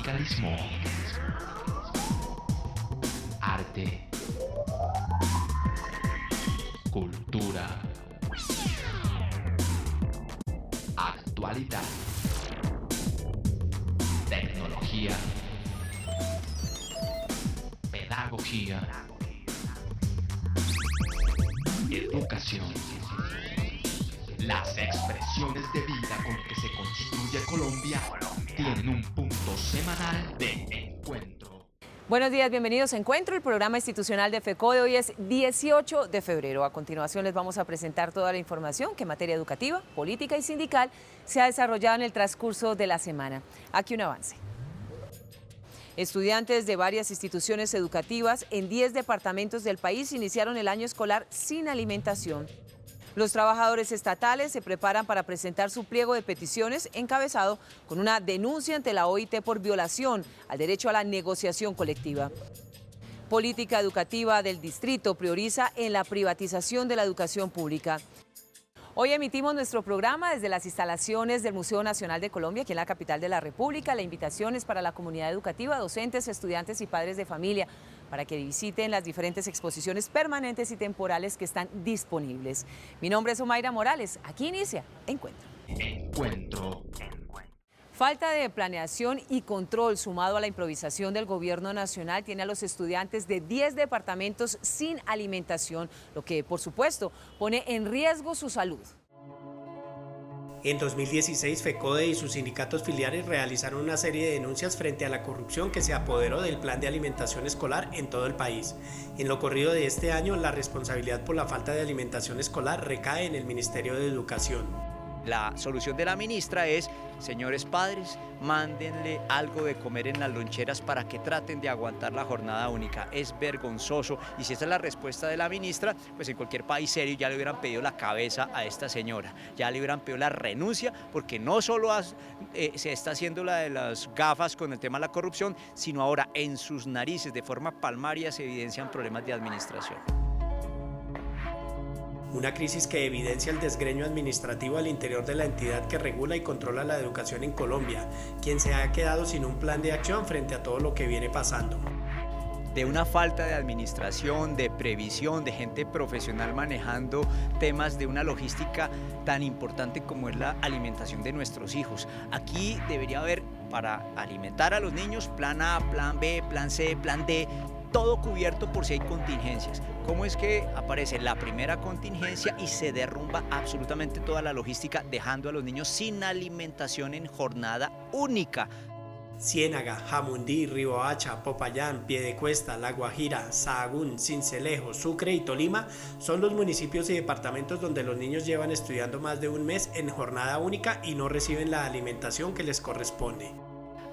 sindicalismo, arte, cultura, actualidad, tecnología, pedagogía, educación. Las expresiones de vida con que se construye Colombia tienen un punto semanal de encuentro. Buenos días, bienvenidos a Encuentro, el programa institucional de FECODE. Hoy es 18 de febrero. A continuación les vamos a presentar toda la información que en materia educativa, política y sindical se ha desarrollado en el transcurso de la semana. Aquí un avance. Estudiantes de varias instituciones educativas en 10 departamentos del país iniciaron el año escolar sin alimentación. Los trabajadores estatales se preparan para presentar su pliego de peticiones encabezado con una denuncia ante la OIT por violación al derecho a la negociación colectiva. Política educativa del distrito prioriza en la privatización de la educación pública. Hoy emitimos nuestro programa desde las instalaciones del Museo Nacional de Colombia, aquí en la capital de la República. La invitación es para la comunidad educativa, docentes, estudiantes y padres de familia, para que visiten las diferentes exposiciones permanentes y temporales que están disponibles. Mi nombre es Omaira Morales. Aquí inicia Encuentro. Encuentro. Falta de planeación y control sumado a la improvisación del gobierno nacional tiene a los estudiantes de 10 departamentos sin alimentación, lo que por supuesto pone en riesgo su salud. En 2016, FECODE y sus sindicatos filiales realizaron una serie de denuncias frente a la corrupción que se apoderó del plan de alimentación escolar en todo el país. En lo corrido de este año, la responsabilidad por la falta de alimentación escolar recae en el Ministerio de Educación. La solución de la ministra es, señores padres, mándenle algo de comer en las loncheras para que traten de aguantar la jornada única. Es vergonzoso, y si esa es la respuesta de la ministra, pues en cualquier país serio ya le hubieran pedido la cabeza a esta señora, ya le hubieran pedido la renuncia, porque no solo se está haciendo la de las gafas con el tema de la corrupción, sino ahora en sus narices de forma palmaria se evidencian problemas de administración. Una crisis que evidencia el desgreño administrativo al interior de la entidad que regula y controla la educación en Colombia, quien se ha quedado sin un plan de acción frente a todo lo que viene pasando. De una falta de administración, de previsión, de gente profesional manejando temas de una logística tan importante como es la alimentación de nuestros hijos. Aquí debería haber, para alimentar a los niños, plan A, plan B, plan C, plan D, todo cubierto por si hay contingencias. ¿Cómo es que aparece la primera contingencia y se derrumba absolutamente toda la logística, dejando a los niños sin alimentación en jornada única? Ciénaga, Jamundí, Riohacha, Popayán, Piedecuesta, La Guajira, Sahagún, Sincelejo, Sucre y Tolima son los municipios y departamentos donde los niños llevan estudiando más de un mes en jornada única y no reciben la alimentación que les corresponde.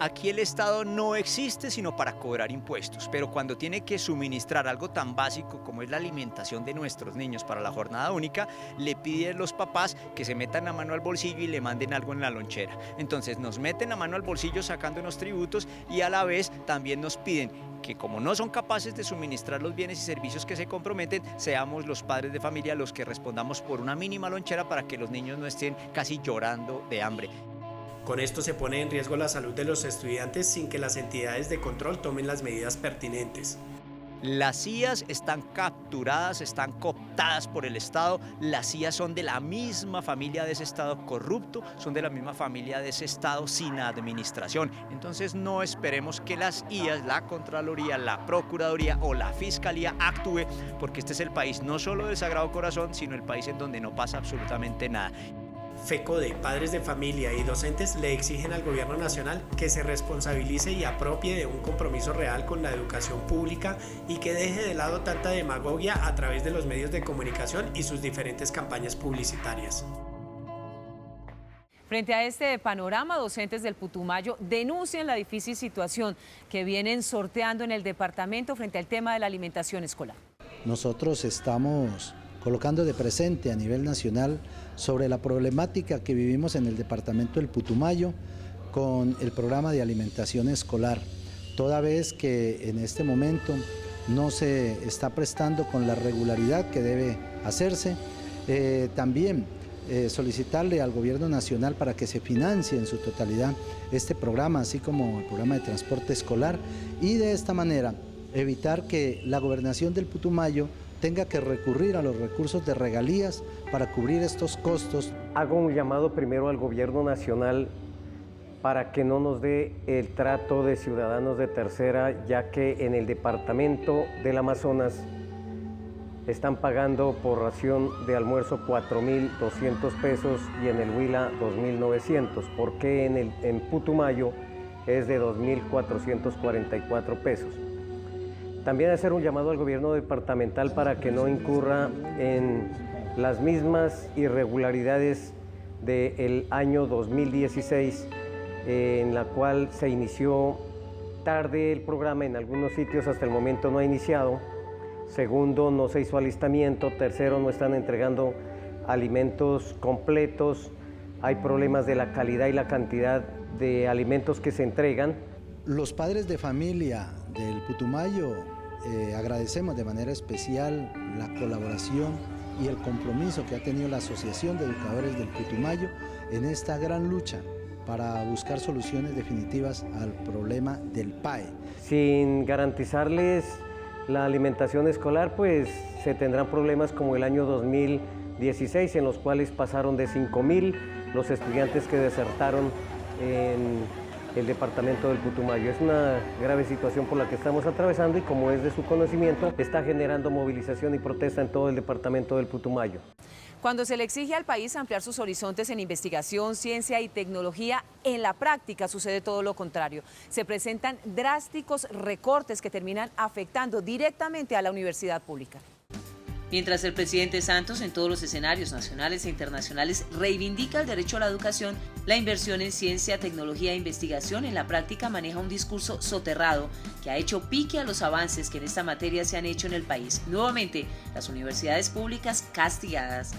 Aquí el Estado no existe sino para cobrar impuestos, pero cuando tiene que suministrar algo tan básico como es la alimentación de nuestros niños para la jornada única, le piden a los papás que se metan la mano al bolsillo y le manden algo en la lonchera. Entonces nos meten la mano al bolsillo sacándonos tributos y a la vez también nos piden que, como no son capaces de suministrar los bienes y servicios que se comprometen, seamos los padres de familia los que respondamos por una mínima lonchera para que los niños no estén casi llorando de hambre. Con esto se pone en riesgo la salud de los estudiantes sin que las entidades de control tomen las medidas pertinentes. Las IAS están capturadas, están cooptadas por el Estado. Las IAS son de la misma familia de ese Estado corrupto, son de la misma familia de ese Estado sin administración. Entonces no esperemos que las IAS, la Contraloría, la Procuraduría o la Fiscalía actúe, porque este es el país no solo del Sagrado Corazón, sino el país en donde no pasa absolutamente nada. FECODE, padres de familia y docentes le exigen al gobierno nacional que se responsabilice y apropie de un compromiso real con la educación pública y que deje de lado tanta demagogia a través de los medios de comunicación y sus diferentes campañas publicitarias. Frente a este panorama, docentes del Putumayo denuncian la difícil situación que vienen sorteando en el departamento frente al tema de la alimentación escolar. Nosotros estamos colocando de presente a nivel nacional sobre la problemática que vivimos en el departamento del Putumayo con el programa de alimentación escolar, toda vez que en este momento no se está prestando con la regularidad que debe hacerse. También solicitarle al gobierno nacional para que se financie en su totalidad este programa, así como el programa de transporte escolar, y de esta manera evitar que la gobernación del Putumayo tenga que recurrir a los recursos de regalías para cubrir estos costos. Hago un llamado primero al gobierno nacional para que no nos dé el trato de ciudadanos de tercera, ya que en el departamento del Amazonas están pagando por ración de almuerzo 4.200 pesos y en el Huila 2.900, porque en Putumayo es de 2.444 pesos. También hacer un llamado al gobierno departamental para que no incurra en las mismas irregularidades del año 2016, en la cual se inició tarde el programa, en algunos sitios hasta el momento no ha iniciado. Segundo, no se hizo alistamiento. Tercero, no están entregando alimentos completos. Hay problemas de la calidad y la cantidad de alimentos que se entregan. Los padres de familia del Putumayo agradecemos de manera especial la colaboración y el compromiso que ha tenido la Asociación de Educadores del Putumayo en esta gran lucha para buscar soluciones definitivas al problema del PAE. Sin garantizarles la alimentación escolar, pues se tendrán problemas como el año 2016, en los cuales pasaron de 5.000 los estudiantes que desertaron en el departamento del Putumayo. Es una grave situación por la que estamos atravesando y, como es de su conocimiento, está generando movilización y protesta en todo el departamento del Putumayo. Cuando se le exige al país ampliar sus horizontes en investigación, ciencia y tecnología, en la práctica sucede todo lo contrario. Se presentan drásticos recortes que terminan afectando directamente a la universidad pública. Mientras el presidente Santos, en todos los escenarios nacionales e internacionales, reivindica el derecho a la educación, la inversión en ciencia, tecnología e investigación en la práctica maneja un discurso soterrado que ha hecho pique a los avances que en esta materia se han hecho en el país. Nuevamente, las universidades públicas castigadas.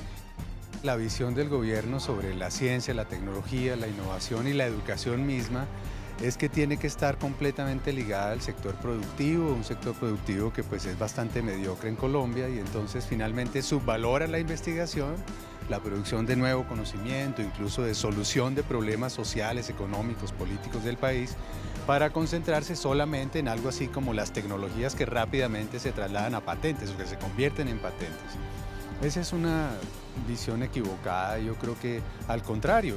La visión del gobierno sobre la ciencia, la tecnología, la innovación y la educación misma es que tiene que estar completamente ligada al sector productivo, un sector productivo que pues es bastante mediocre en Colombia, y entonces finalmente subvalora la investigación, la producción de nuevo conocimiento, incluso de solución de problemas sociales, económicos, políticos del país, para concentrarse solamente en algo así como las tecnologías que rápidamente se trasladan a patentes o que se convierten en patentes. Esa es una visión equivocada. Yo creo que al contrario,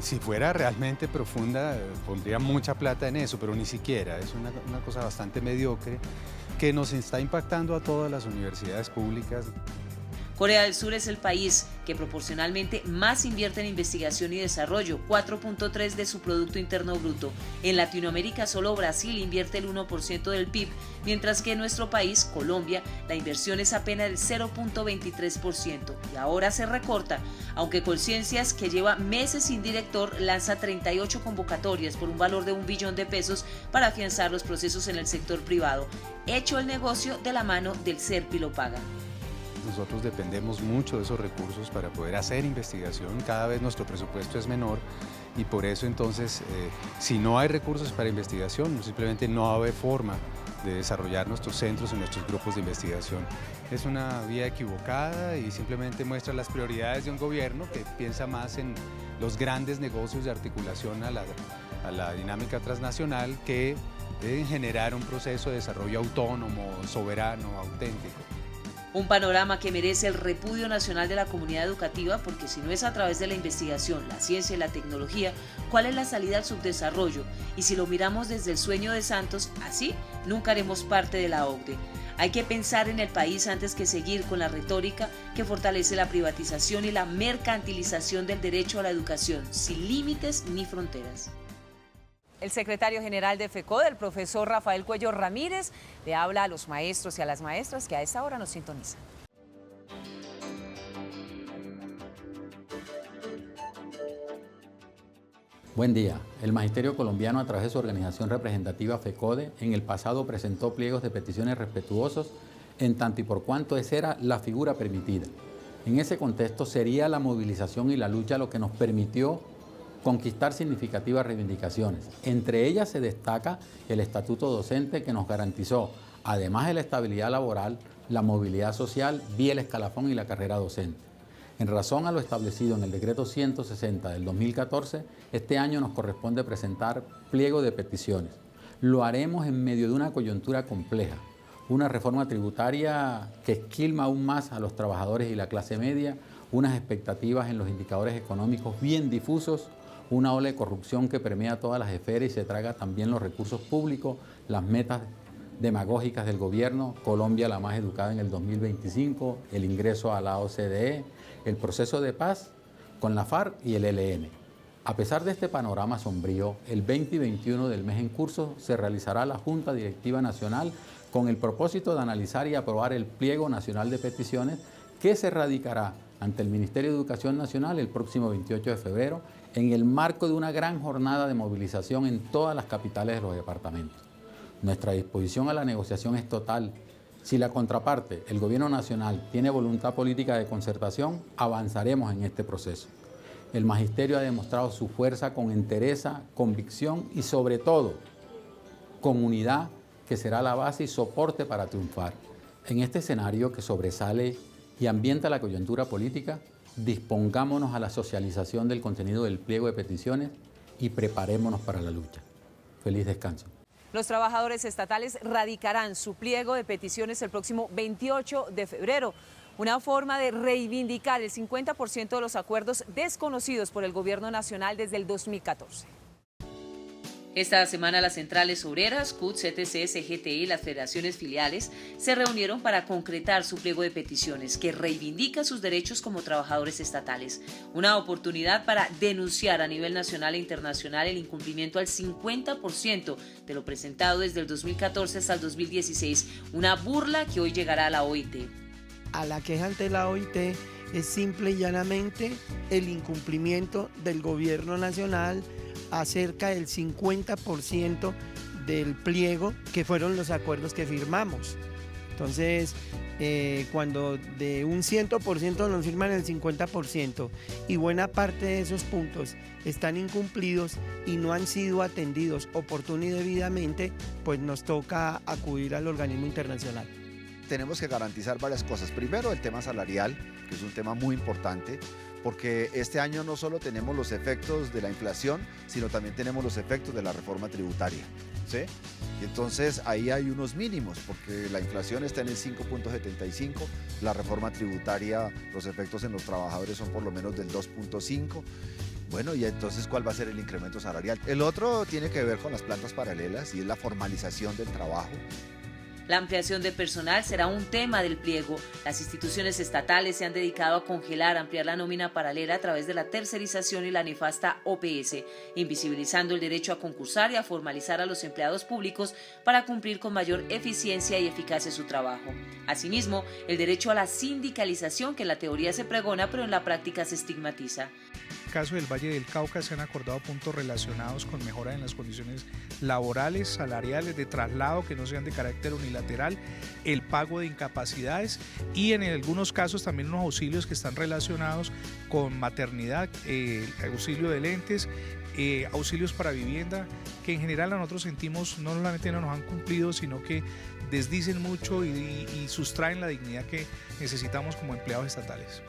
si fuera realmente profunda, pondría mucha plata en eso, pero ni siquiera. Es una cosa bastante mediocre que nos está impactando a todas las universidades públicas. Corea del Sur es el país que proporcionalmente más invierte en investigación y desarrollo, 4.3% de su Producto Interno Bruto. En Latinoamérica solo Brasil invierte el 1% del PIB, mientras que en nuestro país, Colombia, la inversión es apenas del 0.23% y ahora se recorta, aunque Colciencias, que lleva meses sin director, lanza 38 convocatorias por un valor de $1 billón para afianzar los procesos en el sector privado, hecho el negocio de la mano del Serpilo-Paga. Nosotros dependemos mucho de esos recursos para poder hacer investigación. Cada vez nuestro presupuesto es menor y por eso entonces, si no hay recursos para investigación, simplemente no va a haber forma de desarrollar nuestros centros y nuestros grupos de investigación. Es una vía equivocada y simplemente muestra las prioridades de un gobierno que piensa más en los grandes negocios de articulación a la dinámica transnacional que en generar un proceso de desarrollo autónomo, soberano, auténtico. Un panorama que merece el repudio nacional de la comunidad educativa, porque si no es a través de la investigación, la ciencia y la tecnología, ¿cuál es la salida al subdesarrollo? Y si lo miramos desde el sueño de Santos, así nunca haremos parte de la OCDE. Hay que pensar en el país antes que seguir con la retórica que fortalece la privatización y la mercantilización del derecho a la educación, sin límites ni fronteras. El secretario general de FECODE, el profesor Rafael Cuello Ramírez, le habla a los maestros y a las maestras que a esta hora nos sintonizan. Buen día. El Magisterio Colombiano, a través de su organización representativa FECODE, en el pasado presentó pliegos de peticiones respetuosos en tanto y por cuanto esa era la figura permitida. En ese contexto sería la movilización y la lucha lo que nos permitió conquistar significativas reivindicaciones. Entre ellas se destaca el estatuto docente, que nos garantizó, además de la estabilidad laboral, la movilidad social vía el escalafón y la carrera docente. En razón a lo establecido en el decreto 160 del 2014, este año nos corresponde presentar pliego de peticiones. Lo haremos en medio de una coyuntura compleja, una reforma tributaria que esquilma aún más a los trabajadores y la clase media, unas expectativas en los indicadores económicos bien difusos, una ola de corrupción que permea todas las esferas y se traga también los recursos públicos, las metas demagógicas del gobierno, Colombia la más educada en el 2025, el ingreso a la OCDE, el proceso de paz con la FARC y el ELN. A pesar de este panorama sombrío, el 20 y 21 del mes en curso se realizará la Junta Directiva Nacional con el propósito de analizar y aprobar el Pliego Nacional de Peticiones que se radicará ante el Ministerio de Educación Nacional el próximo 28 de febrero en el marco de una gran jornada de movilización en todas las capitales de los departamentos. Nuestra disposición a la negociación es total. Si la contraparte, el Gobierno Nacional, tiene voluntad política de concertación, avanzaremos en este proceso. El Magisterio ha demostrado su fuerza con entereza, convicción y sobre todo con unidad, que será la base y soporte para triunfar. En este escenario que sobresale y ambienta la coyuntura política, dispongámonos a la socialización del contenido del pliego de peticiones y preparémonos para la lucha. Feliz descanso. Los trabajadores estatales radicarán su pliego de peticiones el próximo 28 de febrero. Una forma de reivindicar el 50% de los acuerdos desconocidos por el Gobierno Nacional desde el 2014. Esta semana las centrales obreras, CUT, CTC, CGT y las federaciones filiales se reunieron para concretar su pliego de peticiones que reivindica sus derechos como trabajadores estatales. Una oportunidad para denunciar a nivel nacional e internacional el incumplimiento al 50% de lo presentado desde el 2014 hasta el 2016. Una burla que hoy llegará a la OIT. A la queja ante la OIT es simple y llanamente el incumplimiento del Gobierno Nacional acerca del 50% del pliego que fueron los acuerdos que firmamos. Entonces, cuando de un 100% nos firman el 50% y buena parte de esos puntos están incumplidos y no han sido atendidos oportuna y debidamente, pues nos toca acudir al organismo internacional. Tenemos que garantizar varias cosas. Primero, el tema salarial, que es un tema muy importante, porque este año no solo tenemos los efectos de la inflación, sino también tenemos los efectos de la reforma tributaria, ¿sí? Y entonces ahí hay unos mínimos, porque la inflación está en el 5.75, la reforma tributaria, los efectos en los trabajadores son por lo menos del 2.5. Bueno, y entonces, ¿cuál va a ser el incremento salarial? El otro tiene que ver con las plantas paralelas y es la formalización del trabajo. La ampliación de personal será un tema del pliego. Las instituciones estatales se han dedicado a congelar, ampliar la nómina paralela a través de la tercerización y la nefasta OPS, invisibilizando el derecho a concursar y a formalizar a los empleados públicos para cumplir con mayor eficiencia y eficacia su trabajo. Asimismo, el derecho a la sindicalización, que en la teoría se pregona, pero en la práctica se estigmatiza. En el caso del Valle del Cauca se han acordado puntos relacionados con mejora en las condiciones laborales, salariales, de traslado que no sean de carácter unilateral, el pago de incapacidades y en algunos casos también unos auxilios que están relacionados con maternidad, auxilio de lentes, auxilios para vivienda, que en general nosotros sentimos no solamente no nos han cumplido, sino que desdicen mucho y sustraen la dignidad que necesitamos como empleados estatales.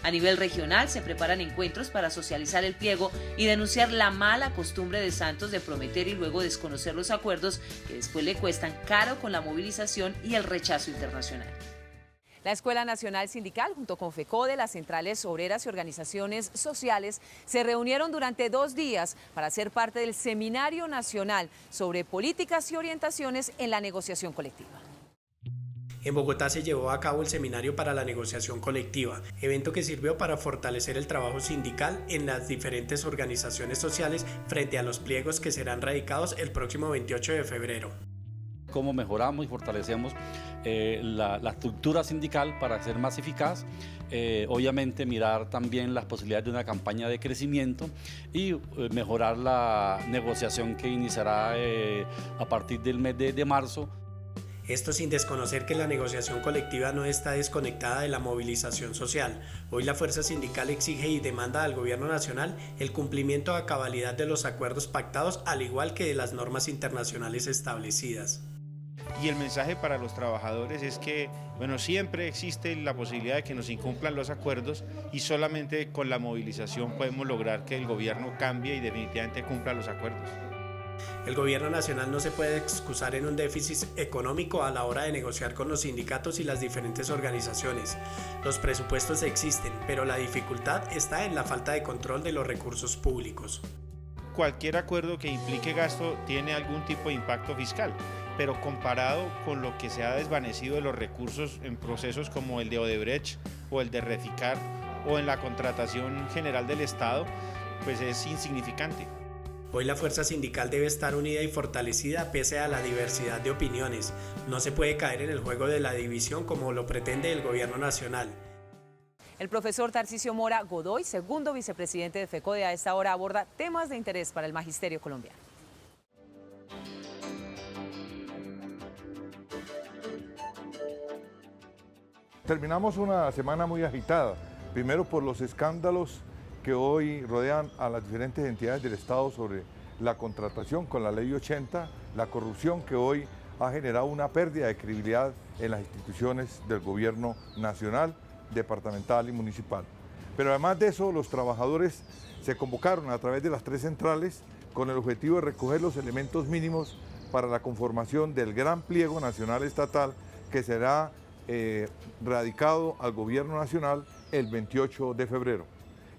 A nivel regional se preparan encuentros para socializar el pliego y denunciar la mala costumbre de Santos de prometer y luego desconocer los acuerdos que después le cuestan caro con la movilización y el rechazo internacional. La Escuela Nacional Sindical, junto con FECODE, las centrales obreras y organizaciones sociales, se reunieron durante 2 días para ser parte del Seminario Nacional sobre Políticas y Orientaciones en la Negociación Colectiva. En Bogotá se llevó a cabo el Seminario para la Negociación Colectiva, evento que sirvió para fortalecer el trabajo sindical en las diferentes organizaciones sociales frente a los pliegos que serán radicados el próximo 28 de febrero. Cómo mejoramos y fortalecemos la estructura sindical para ser más eficaz, obviamente mirar también las posibilidades de una campaña de crecimiento y mejorar la negociación que iniciará a partir del mes de marzo. Esto sin desconocer que la negociación colectiva no está desconectada de la movilización social. Hoy la fuerza sindical exige y demanda al gobierno nacional el cumplimiento a cabalidad de los acuerdos pactados, al igual que de las normas internacionales establecidas. Y el mensaje para los trabajadores es que, bueno, siempre existe la posibilidad de que nos incumplan los acuerdos y solamente con la movilización podemos lograr que el gobierno cambie y definitivamente cumpla los acuerdos. El gobierno nacional no se puede excusar en un déficit económico a la hora de negociar con los sindicatos y las diferentes organizaciones. Los presupuestos existen, pero la dificultad está en la falta de control de los recursos públicos. Cualquier acuerdo que implique gasto tiene algún tipo de impacto fiscal, pero comparado con lo que se ha desvanecido de los recursos en procesos como el de Odebrecht o el de Reficar o en la contratación general del Estado, pues es insignificante. Hoy la fuerza sindical debe estar unida y fortalecida pese a la diversidad de opiniones. No se puede caer en el juego de la división como lo pretende el gobierno nacional. El profesor Tarcisio Mora Godoy, segundo vicepresidente de FECODE, a esta hora aborda temas de interés para el magisterio colombiano. Terminamos una semana muy agitada, primero por los escándalos que hoy rodean a las diferentes entidades del Estado sobre la contratación con la Ley 80, la corrupción que hoy ha generado una pérdida de credibilidad en las instituciones del gobierno nacional, departamental y municipal. Pero además de eso, los trabajadores se convocaron a través de las 3 centrales con el objetivo de recoger los elementos mínimos para la conformación del gran pliego nacional estatal que será radicado al gobierno nacional el 28 de febrero.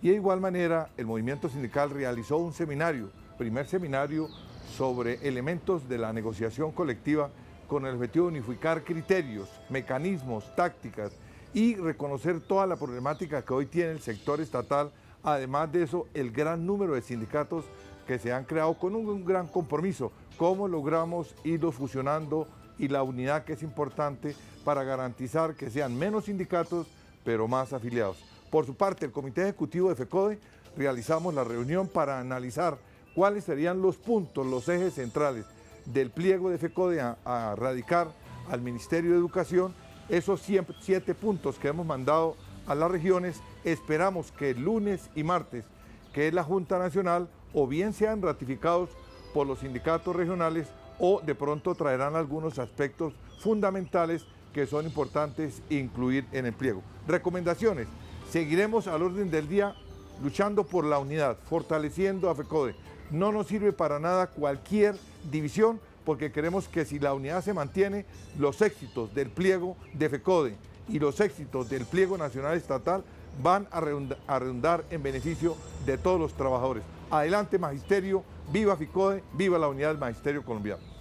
Y de igual manera, el movimiento sindical realizó un seminario, primer seminario sobre elementos de la negociación colectiva con el objetivo de unificar criterios, mecanismos, tácticas y reconocer toda la problemática que hoy tiene el sector estatal. Además de eso, el gran número de sindicatos que se han creado con un gran compromiso, cómo logramos irlos fusionando y la unidad que es importante para garantizar que sean menos sindicatos, pero más afiliados. Por su parte, el Comité Ejecutivo de FECODE realizamos la reunión para analizar cuáles serían los puntos, los ejes centrales del pliego de FECODE a radicar al Ministerio de Educación. Esos 7 puntos que hemos mandado a las regiones, esperamos que el lunes y martes, que es la Junta Nacional, o bien sean ratificados por los sindicatos regionales o de pronto traerán algunos aspectos fundamentales que son importantes incluir en el pliego. Recomendaciones. Seguiremos al orden del día luchando por la unidad, fortaleciendo a FECODE. No nos sirve para nada cualquier división, porque queremos que si la unidad se mantiene, los éxitos del pliego de FECODE y los éxitos del pliego nacional estatal van a redundar en beneficio de todos los trabajadores. Adelante magisterio, viva FECODE, viva la unidad del magisterio colombiano.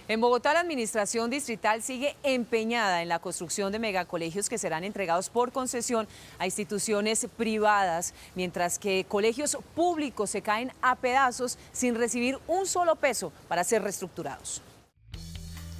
En Bogotá, la administración distrital sigue empeñada en la construcción de megacolegios que serán entregados por concesión a instituciones privadas, mientras que colegios públicos se caen a pedazos sin recibir un solo peso para ser reestructurados.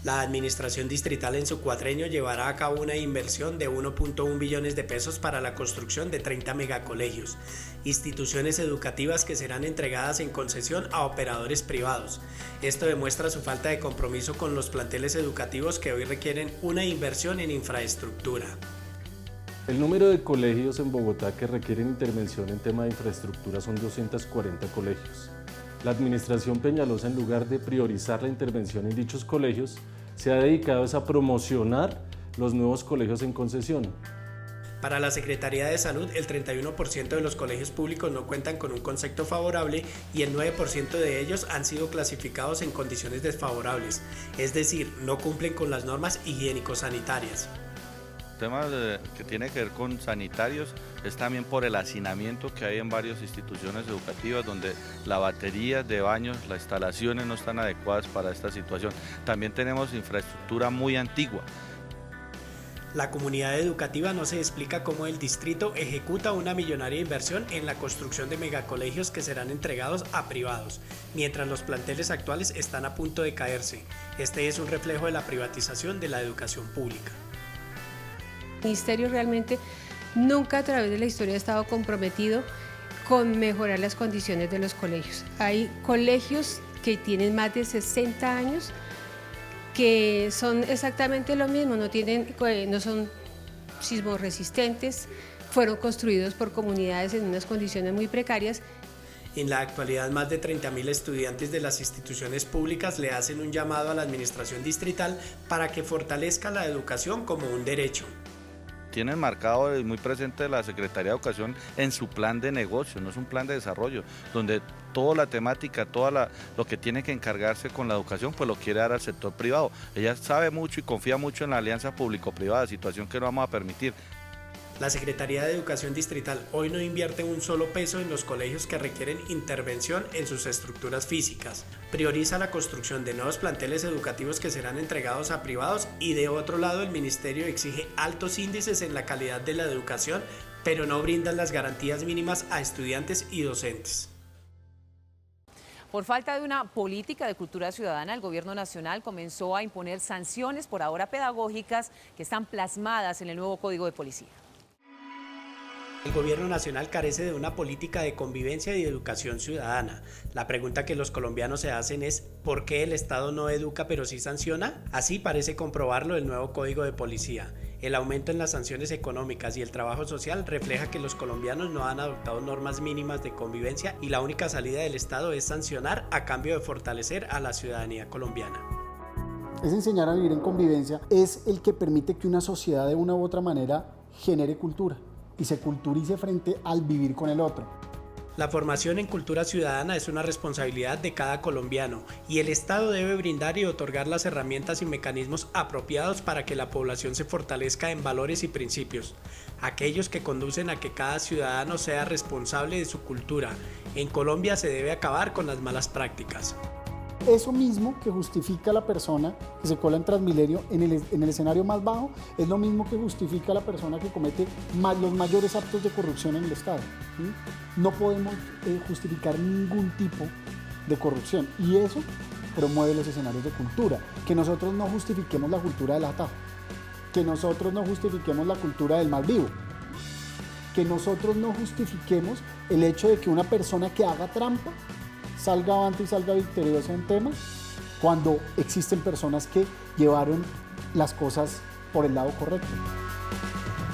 La administración distrital en su cuatrenio llevará a cabo una inversión de 1.1 billones de pesos para la construcción de 30 megacolegios, instituciones educativas que serán entregadas en concesión a operadores privados. Esto demuestra su falta de compromiso con los planteles educativos que hoy requieren una inversión en infraestructura. El número de colegios en Bogotá que requieren intervención en tema de infraestructura son 240 colegios. La administración Peñalosa, en lugar de priorizar la intervención en dichos colegios, se ha dedicado a promocionar los nuevos colegios en concesión. Para la Secretaría de Salud, el 31% de los colegios públicos no cuentan con un concepto favorable y el 9% de ellos han sido clasificados en condiciones desfavorables, es decir, no cumplen con las normas higiénico-sanitarias. Temas que tiene que ver con sanitarios es también por el hacinamiento que hay en varias instituciones educativas donde la batería de baños, las instalaciones no están adecuadas para esta situación. También tenemos infraestructura muy antigua. La comunidad educativa no se explica cómo el distrito ejecuta una millonaria inversión en la construcción de megacolegios que serán entregados a privados, mientras los planteles actuales están a punto de caerse. Este es un reflejo de la privatización de la educación pública. El ministerio realmente nunca a través de la historia ha estado comprometido con mejorar las condiciones de los colegios. Hay colegios que tienen más de 60 años que son exactamente lo mismo, no son sismorresistentes, fueron construidos por comunidades en unas condiciones muy precarias En la actualidad, más de 30.000 estudiantes de las instituciones públicas le hacen un llamado a la administración distrital para que fortalezca la educación como un derecho. Tienen marcado y muy presente la Secretaría de Educación en su plan de negocio, no es un plan de desarrollo, donde toda la temática, lo que tiene que encargarse con la educación, pues lo quiere dar al sector privado. Ella sabe mucho y confía mucho en la alianza público-privada, situación que no vamos a permitir. La Secretaría de Educación Distrital hoy no invierte un solo peso en los colegios que requieren intervención en sus estructuras físicas. Prioriza la construcción de nuevos planteles educativos que serán entregados a privados y de otro lado el Ministerio exige altos índices en la calidad de la educación, pero no brindan las garantías mínimas a estudiantes y docentes. Por falta de una política de cultura ciudadana, el gobierno nacional comenzó a imponer sanciones por ahora pedagógicas que están plasmadas en el nuevo Código de Policía. El gobierno nacional carece de una política de convivencia y educación ciudadana. La pregunta que los colombianos se hacen es ¿por qué el Estado no educa pero sí sanciona? Así parece comprobarlo el nuevo Código de Policía. El aumento en las sanciones económicas y el trabajo social refleja que los colombianos no han adoptado normas mínimas de convivencia y la única salida del Estado es sancionar a cambio de fortalecer a la ciudadanía colombiana. Es enseñar a vivir en convivencia, es el que permite que una sociedad de una u otra manera genere cultura y se culturice frente al vivir con el otro. La formación en cultura ciudadana es una responsabilidad de cada colombiano y el Estado debe brindar y otorgar las herramientas y mecanismos apropiados para que la población se fortalezca en valores y principios, aquellos que conducen a que cada ciudadano sea responsable de su cultura. En Colombia se debe acabar con las malas prácticas. Eso mismo que justifica a la persona que se cola en Transmilenio en el escenario más bajo, es lo mismo que justifica a la persona que comete los mayores actos de corrupción en el Estado. ¿Sí? No podemos justificar ningún tipo de corrupción y eso promueve los escenarios de cultura. Que nosotros no justifiquemos la cultura del atajo, que nosotros no justifiquemos la cultura del mal vivo, que nosotros no justifiquemos el hecho de que una persona que haga trampa salga avante y salga victoriosa en temas, cuando existen personas que llevaron las cosas por el lado correcto.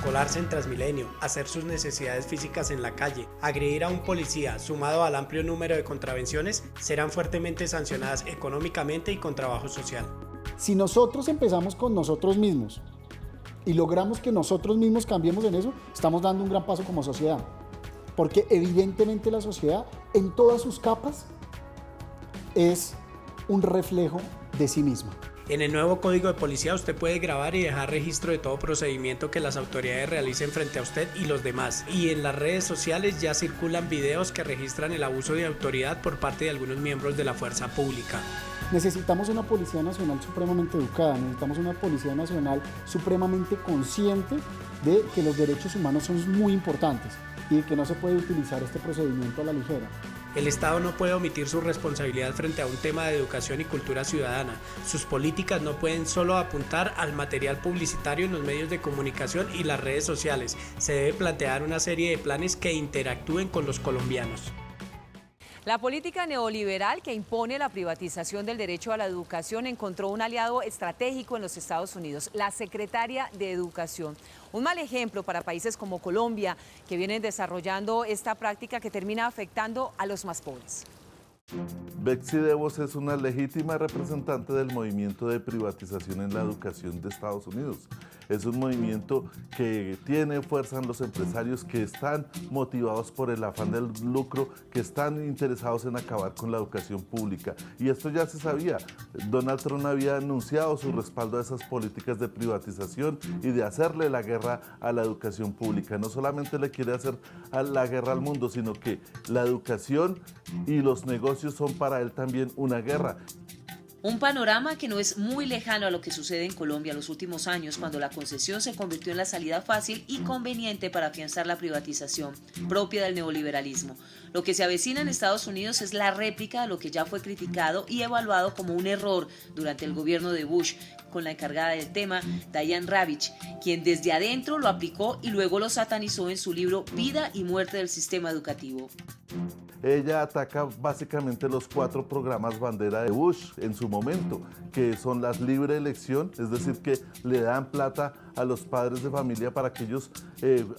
Colarse en Transmilenio, hacer sus necesidades físicas en la calle, agredir a un policía, sumado al amplio número de contravenciones, serán fuertemente sancionadas económicamente y con trabajo social. Si nosotros empezamos con nosotros mismos y logramos que nosotros mismos cambiemos en eso, estamos dando un gran paso como sociedad. Porque evidentemente la sociedad, en todas sus capas, es un reflejo de sí misma. En el nuevo Código de Policía usted puede grabar y dejar registro de todo procedimiento que las autoridades realicen frente a usted y los demás. Y en las redes sociales ya circulan videos que registran el abuso de autoridad por parte de algunos miembros de la fuerza pública. Necesitamos una Policía Nacional supremamente educada, necesitamos una Policía Nacional supremamente consciente de que los derechos humanos son muy importantes y que no se puede utilizar este procedimiento a la ligera. El Estado no puede omitir su responsabilidad frente a un tema de educación y cultura ciudadana. Sus políticas no pueden solo apuntar al material publicitario en los medios de comunicación y las redes sociales. Se debe plantear una serie de planes que interactúen con los colombianos. La política neoliberal que impone la privatización del derecho a la educación encontró un aliado estratégico en los Estados Unidos, la Secretaria de Educación. Un mal ejemplo para países como Colombia, que vienen desarrollando esta práctica que termina afectando a los más pobres. Betsy DeVos es una legítima representante del movimiento de privatización en la educación de Estados Unidos. Es un movimiento que tiene fuerza en los empresarios que están motivados por el afán del lucro, que están interesados en acabar con la educación pública. Y esto ya se sabía. Donald Trump había anunciado su respaldo a esas políticas de privatización y de hacerle la guerra a la educación pública. No solamente le quiere hacer la guerra al mundo, sino que la educación y los negocios son para él también una guerra. Un panorama que no es muy lejano a lo que sucede en Colombia en los últimos años, cuando la concesión se convirtió en la salida fácil y conveniente para afianzar la privatización propia del neoliberalismo. Lo que se avecina en Estados Unidos es la réplica de lo que ya fue criticado y evaluado como un error durante el gobierno de Bush, con la encargada del tema, Diane Ravitch, quien desde adentro lo aplicó y luego lo satanizó en su libro Vida y Muerte del Sistema Educativo. ella ataca básicamente los 4 programas bandera de Bush en su momento, que son las libre elección, es decir, que le dan plata a los padres de familia para que ellos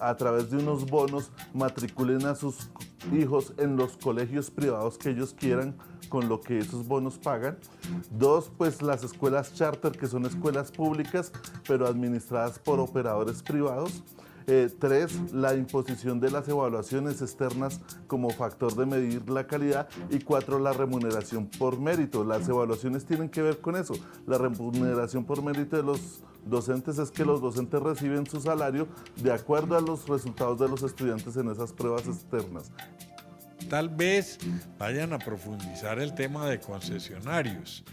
a través de unos bonos matriculen a sus hijos en los colegios privados que ellos quieran con lo que esos bonos pagan. 2, pues las escuelas charter, que son escuelas públicas pero administradas por operadores privados. 3, la imposición de las evaluaciones externas como factor de medir la calidad. Y 4, la remuneración por mérito. Las evaluaciones tienen que ver con eso. La remuneración por mérito de los docentes es que los docentes reciben su salario de acuerdo a los resultados de los estudiantes en esas pruebas externas. Tal vez vayan a profundizar el tema de concesionarios,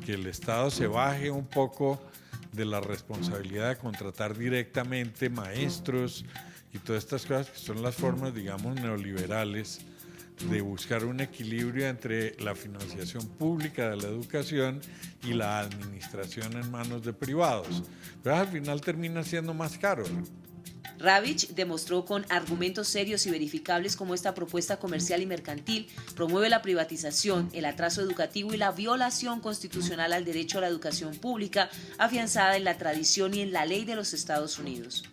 que el Estado se baje un poco de la responsabilidad de contratar directamente maestros y todas estas cosas que son las formas, digamos, neoliberales de buscar un equilibrio entre la financiación pública de la educación y la administración en manos de privados. Pero al final termina siendo más caro. Ravich demostró con argumentos serios y verificables cómo esta propuesta comercial y mercantil promueve la privatización, el atraso educativo y la violación constitucional al derecho a la educación pública, afianzada en la tradición y en la ley de los Estados Unidos.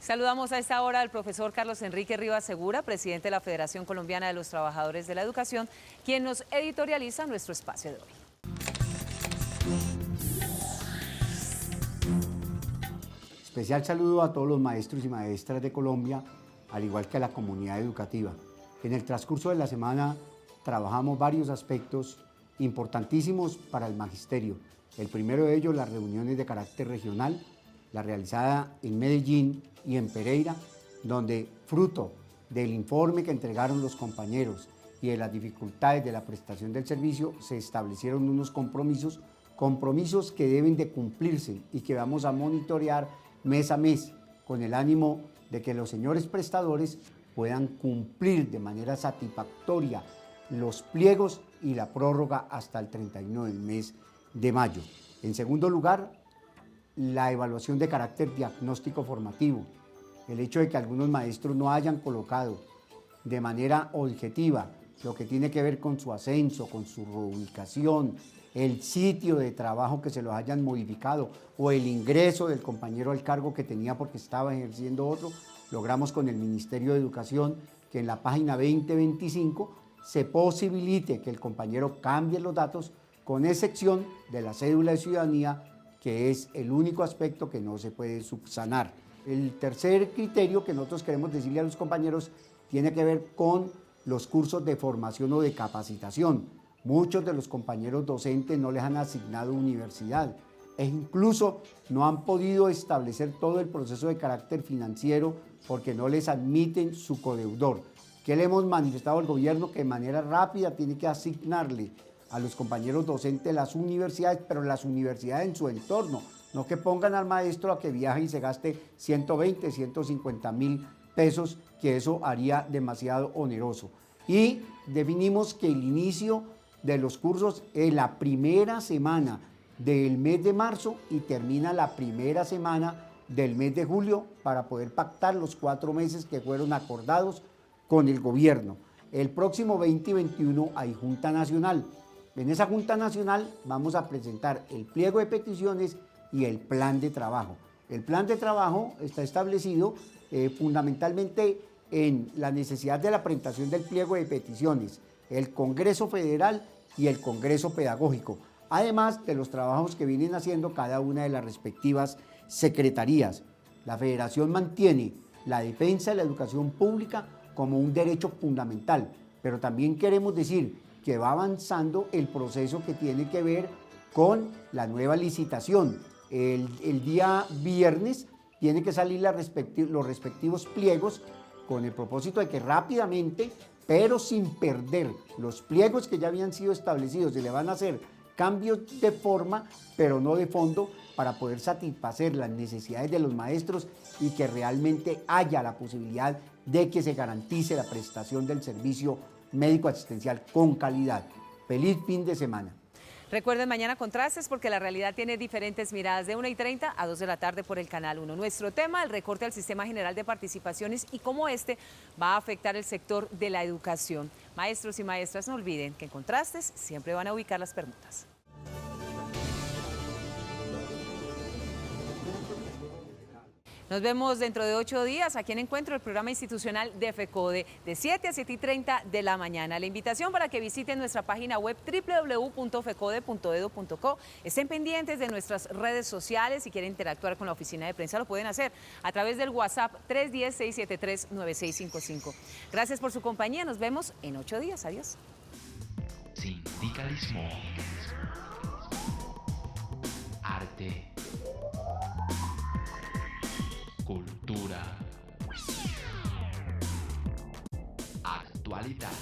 Saludamos a esta hora al profesor Carlos Enrique Rivas Segura, presidente de la Federación Colombiana de los Trabajadores de la Educación, quien nos editorializa nuestro espacio de hoy. Especial saludo a todos los maestros y maestras de Colombia, al igual que a la comunidad educativa. En el transcurso de la semana trabajamos varios aspectos importantísimos para el magisterio. El primero de ellos, las reuniones de carácter regional, la realizada en Medellín y en Pereira, donde fruto del informe que entregaron los compañeros y de las dificultades de la prestación del servicio, se establecieron unos compromisos que deben de cumplirse y que vamos a monitorear mes a mes, con el ánimo de que los señores prestadores puedan cumplir de manera satisfactoria los pliegos y la prórroga hasta el 31 del mes de mayo. En segundo lugar, la evaluación de carácter diagnóstico formativo. El hecho de que algunos maestros no hayan colocado de manera objetiva lo que tiene que ver con su ascenso, con su reubicación, el sitio de trabajo que se los hayan modificado o el ingreso del compañero al cargo que tenía porque estaba ejerciendo otro, logramos con el Ministerio de Educación que en la página 2025 se posibilite que el compañero cambie los datos con excepción de la cédula de ciudadanía, que es el único aspecto que no se puede subsanar. El tercer criterio que nosotros queremos decirle a los compañeros tiene que ver con los cursos de formación o de capacitación. Muchos de los compañeros docentes no les han asignado universidad e incluso no han podido establecer todo el proceso de carácter financiero porque no les admiten su codeudor. ¿Qué le hemos manifestado al gobierno? Que de manera rápida tiene que asignarle a los compañeros docentes las universidades, pero las universidades en su entorno, no que pongan al maestro a que viaje y se gaste 120, 150 mil pesos, que eso haría demasiado oneroso. Y definimos que el inicio de los cursos es la primera semana del mes de marzo y termina la primera semana del mes de julio para poder pactar los 4 meses que fueron acordados con el gobierno. El próximo 2021 hay Junta Nacional. En esa Junta Nacional vamos a presentar el pliego de peticiones y el plan de trabajo. El plan de trabajo está establecido fundamentalmente en la necesidad de la presentación del pliego de peticiones, el Congreso Federal y el Congreso Pedagógico, además de los trabajos que vienen haciendo cada una de las respectivas secretarías. La Federación mantiene la defensa de la educación pública como un derecho fundamental, pero también queremos decir que va avanzando el proceso que tiene que ver con la nueva licitación. El día viernes tienen que salir los respectivos pliegos con el propósito de que rápidamente, pero sin perder los pliegos que ya habían sido establecidos, se le van a hacer cambios de forma, pero no de fondo, para poder satisfacer las necesidades de los maestros y que realmente haya la posibilidad de que se garantice la prestación del servicio médico asistencial con calidad. Feliz fin de semana. Recuerden mañana Contrastes porque la realidad tiene diferentes miradas de 1:30 a 2 de la tarde por el Canal 1. Nuestro tema, el recorte al Sistema General de Participaciones y cómo este va a afectar el sector de la educación. Maestros y maestras, no olviden que en Contrastes siempre van a ubicar las permutas. Nos vemos dentro de 8 días aquí en Encuentro, el programa institucional de FECODE, de 7 a 7:30 de la mañana. La invitación para que visiten nuestra página web www.fecode.edu.co. Estén pendientes de nuestras redes sociales. Si quieren interactuar con la oficina de prensa, lo pueden hacer a través del WhatsApp 310-673-9655. Gracias por su compañía. Nos vemos en 8 días. Adiós. Sindicalismo. Arte. Cultura. Actualidad.